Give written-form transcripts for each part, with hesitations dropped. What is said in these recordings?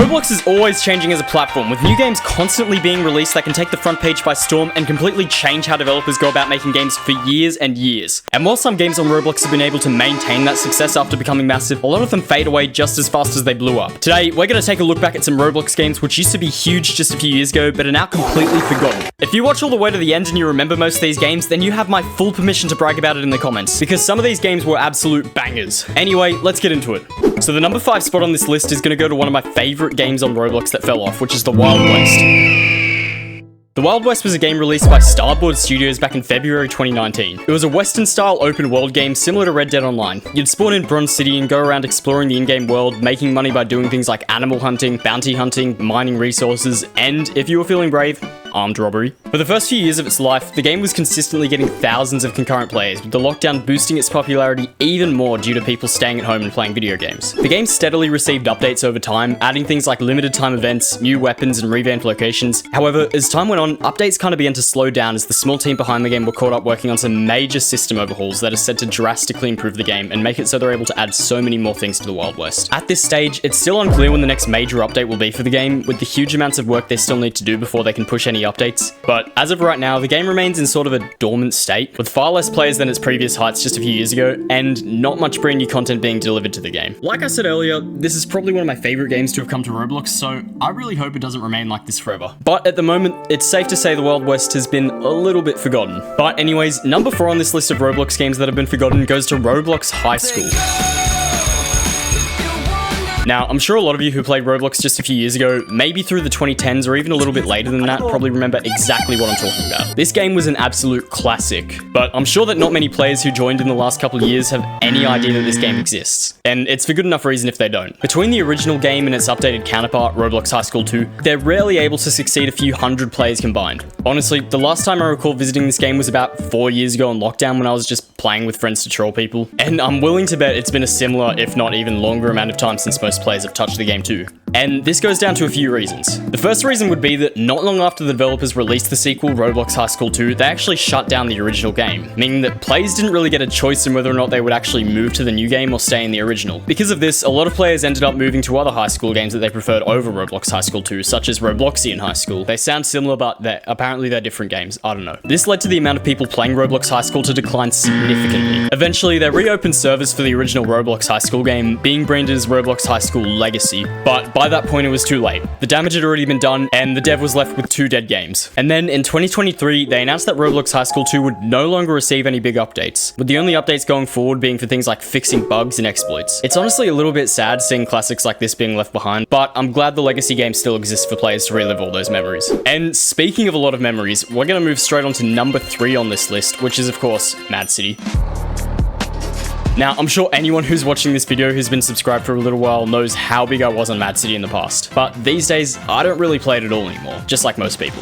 Roblox is always changing as a platform, with new games constantly being released that can take the front page by storm and completely change how developers go about making games for years and years. And while some games on Roblox have been able to maintain that success after becoming massive, a lot of them fade away just as fast as they blew up. Today, we're going to take a look back at some Roblox games which used to be huge just a few years ago, but are now completely forgotten. If you watch all the way to the end and you remember most of these games, then you have my full permission to brag about it in the comments, because some of these games were absolute bangers. Anyway, let's get into it. So the number 5 spot on this list is going to go to one of my favorite games on Roblox that fell off, which is the Wild West. The Wild West was a game released by Starboard Studios back in February 2019. It was a Western-style open-world game similar to Red Dead Online. You'd spawn in Bronze City and go around exploring the in-game world, making money by doing things like animal hunting, bounty hunting, mining resources, and, if you were feeling brave, armed robbery. For the first few years of its life, the game was consistently getting thousands of concurrent players, with the lockdown boosting its popularity even more due to people staying at home and playing video games. The game steadily received updates over time, adding things like limited time events, new weapons, and revamped locations. However, as time went on, updates kind of began to slow down as the small team behind the game were caught up working on some major system overhauls that are said to drastically improve the game and make it so they're able to add so many more things to the Wild West. At this stage, it's still unclear when the next major update will be for the game, with the huge amounts of work they still need to do before they can push any updates. But as of right now, the game remains in sort of a dormant state, with far less players than its previous heights just a few years ago, and not much brand new content being delivered to the game. Like I said earlier, this is probably one of my favorite games to have come to Roblox, so I really hope it doesn't remain like this forever. But at the moment, it's safe to say the Wild West has been a little bit forgotten. But anyways, number 4 on this list of Roblox games that have been forgotten goes to Roblox High School. Now, I'm sure a lot of you who played Roblox just a few years ago, maybe through the 2010s or even a little bit later than that, probably remember exactly what I'm talking about. This game was an absolute classic, but I'm sure that not many players who joined in the last couple of years have any idea that this game exists. And it's for good enough reason if they don't. Between the original game and its updated counterpart, Roblox High School 2, they're rarely able to succeed a few hundred players combined. Honestly, the last time I recall visiting this game was about 4 years ago on lockdown when I was just playing with friends to troll people. And I'm willing to bet it's been a similar, if not even longer amount of time since most players have touched the game too. And this goes down to a few reasons. The first reason would be that not long after the developers released the sequel, Roblox High School 2, they actually shut down the original game, meaning that players didn't really get a choice in whether or not they would actually move to the new game or stay in the original. Because of this, a lot of players ended up moving to other high school games that they preferred over Roblox High School 2, such as Robloxian High School. They sound similar, but apparently they're different games. I don't know. This led to the amount of people playing Roblox High School to decline significantly. Eventually, they reopened servers for the original Roblox High School game, being branded as Roblox High School Legacy, but by that point it was too late. The damage had already been done, and the dev was left with 2 dead games. And then in 2023, they announced that Roblox High School 2 would no longer receive any big updates, with the only updates going forward being for things like fixing bugs and exploits. It's honestly a little bit sad seeing classics like this being left behind, but I'm glad the legacy game still exists for players to relive all those memories. And speaking of a lot of memories, we're gonna move straight on to number 3 on this list, which is of course Mad City. Now, I'm sure anyone who's watching this video who's been subscribed for a little while knows how big I was on Mad City in the past. But these days, I don't really play it at all anymore, just like most people.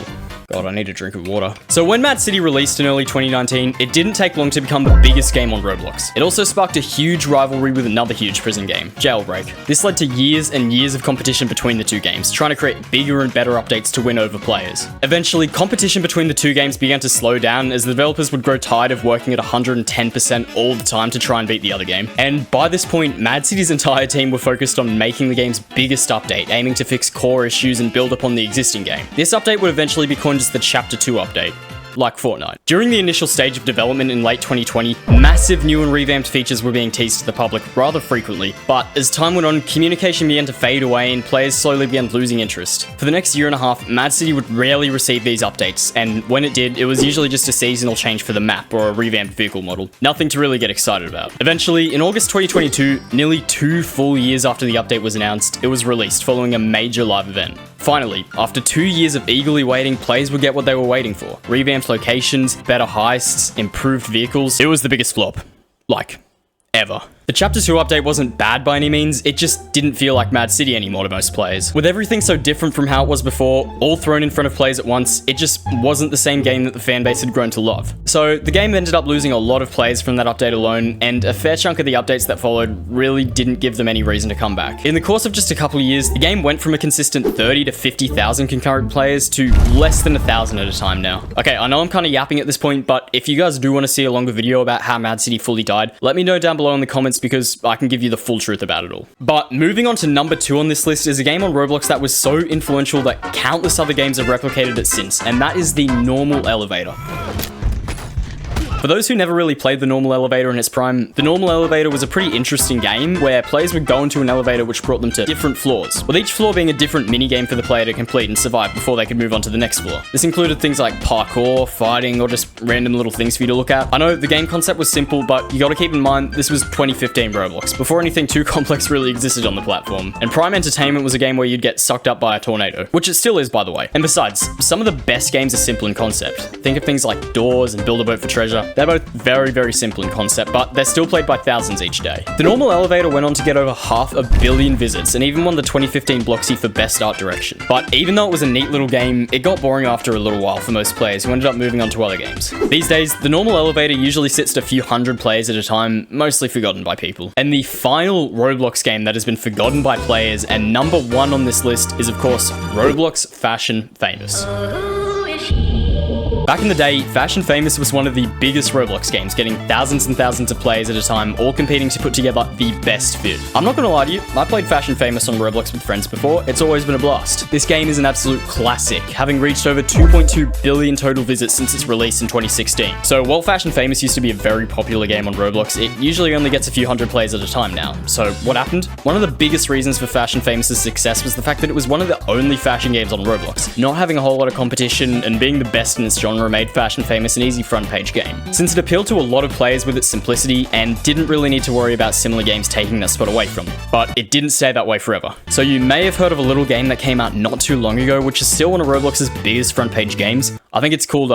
God, I need a drink of water. So when Mad City released in early 2019, it didn't take long to become the biggest game on Roblox. It also sparked a huge rivalry with another huge prison game, Jailbreak. This led to years and years of competition between the two games, trying to create bigger and better updates to win over players. Eventually, competition between the two games began to slow down as the developers would grow tired of working at 110% all the time to try and beat the other game. And by this point, Mad City's entire team were focused on making the game's biggest update, aiming to fix core issues and build upon the existing game. This update would eventually be coined as the Chapter 2 update, like Fortnite. During the initial stage of development in late 2020, massive new and revamped features were being teased to the public rather frequently, but as time went on, communication began to fade away and players slowly began losing interest. For the next year and a half, Mad City would rarely receive these updates, and when it did, it was usually just a seasonal change for the map or a revamped vehicle model. Nothing to really get excited about. Eventually, in August 2022, nearly 2 full years after the update was announced, it was released following a major live event. Finally, after 2 years of eagerly waiting, players would get what they were waiting for. Revamped locations, better heists, improved vehicles. It was the biggest flop. Like, ever. The Chapter 2 update wasn't bad by any means, it just didn't feel like Mad City anymore to most players. With everything so different from how it was before, all thrown in front of players at once, it just wasn't the same game that the fanbase had grown to love. So the game ended up losing a lot of players from that update alone, and a fair chunk of the updates that followed really didn't give them any reason to come back. In the course of just a couple of years, the game went from a consistent 30 to 50,000 concurrent players to less than 1,000 at a time now. Okay, I know I'm kind of yapping at this point, but if you guys do want to see a longer video about how Mad City fully died, let me know down below in the comments comments because I can give you the full truth about it all. But moving on to number 2 on this list is a game on Roblox that was so influential that countless other games have replicated it since, and that is the normal elevator. For those who never really played the normal elevator in its prime, the normal elevator was a pretty interesting game where players would go into an elevator which brought them to different floors, with each floor being a different minigame for the player to complete and survive before they could move on to the next floor. This included things like parkour, fighting, or just random little things for you to look at. I know the game concept was simple, but you gotta keep in mind this was 2015 Roblox, before anything too complex really existed on the platform. And Prime Entertainment was a game where you'd get sucked up by a tornado, which it still is, by the way. And besides, some of the best games are simple in concept. Think of things like Doors and Build a Boat for Treasure. They're both very, very simple in concept, but they're still played by thousands each day. The normal elevator went on to get over 500 million visits and even won the 2015 Bloxy for Best Art Direction. But even though it was a neat little game, it got boring after a little while for most players who ended up moving on to other games. These days, the normal elevator usually sits at a few hundred players at a time, mostly forgotten by people. And the final Roblox game that has been forgotten by players and number 1 on this list is, of course, Roblox Fashion Famous. Back in the day, Fashion Famous was one of the biggest Roblox games, getting thousands and thousands of players at a time, all competing to put together the best fit. I'm not gonna lie to you, I played Fashion Famous on Roblox with friends before, it's always been a blast. This game is an absolute classic, having reached over 2.2 billion total visits since its release in 2016. So while Fashion Famous used to be a very popular game on Roblox, it usually only gets a few hundred players at a time now. So what happened? One of the biggest reasons for Fashion Famous's success was the fact that it was one of the only fashion games on Roblox. Not having a whole lot of competition and being the best in its genre made Fashion Famous an easy front page game, since it appealed to a lot of players with its simplicity and didn't really need to worry about similar games taking that spot away from them. But it didn't stay that way forever. So you may have heard of a little game that came out not too long ago, which is still one of Roblox's biggest front page games. I think it's called,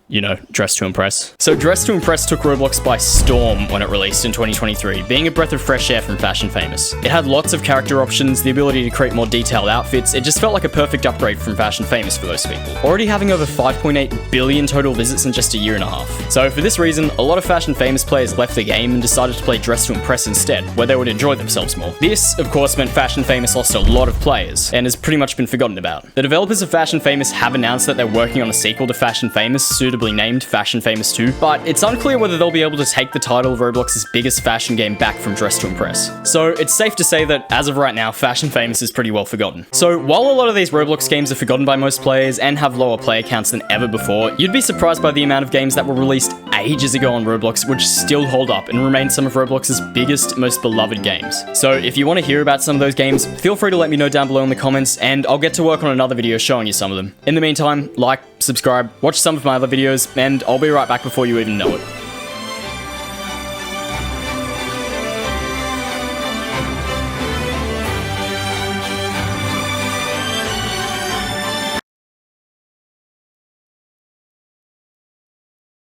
you know, Dress to Impress. So Dress to Impress took Roblox by storm when it released in 2023, being a breath of fresh air from Fashion Famous. It had lots of character options, the ability to create more detailed outfits. It just felt like a perfect upgrade from Fashion Famous for those people, already having over 5.8 billion total visits in just a year and a half. So for this reason, a lot of Fashion Famous players left the game and decided to play Dress to Impress instead, where they would enjoy themselves more. This, of course, meant Fashion Famous lost a lot of players, and has pretty much been forgotten about. The developers of Fashion Famous have announced that they're working on a sequel to Fashion Famous, suitably named Fashion Famous 2, but it's unclear whether they'll be able to take the title of Roblox's biggest fashion game back from Dress to Impress. So it's safe to say that, as of right now, Fashion Famous is pretty well forgotten. So while a lot of these Roblox games are forgotten by most players and have lower player counts than ever before, you'd be surprised by the amount of games that were released ages ago on Roblox which still hold up and remain some of Roblox's biggest, most beloved games. So if you want to hear about some of those games, feel free to let me know down below in the comments, and I'll get to work on another video showing you some of them. In the meantime, like, subscribe, watch some of my other videos, and I'll be right back before you even know it.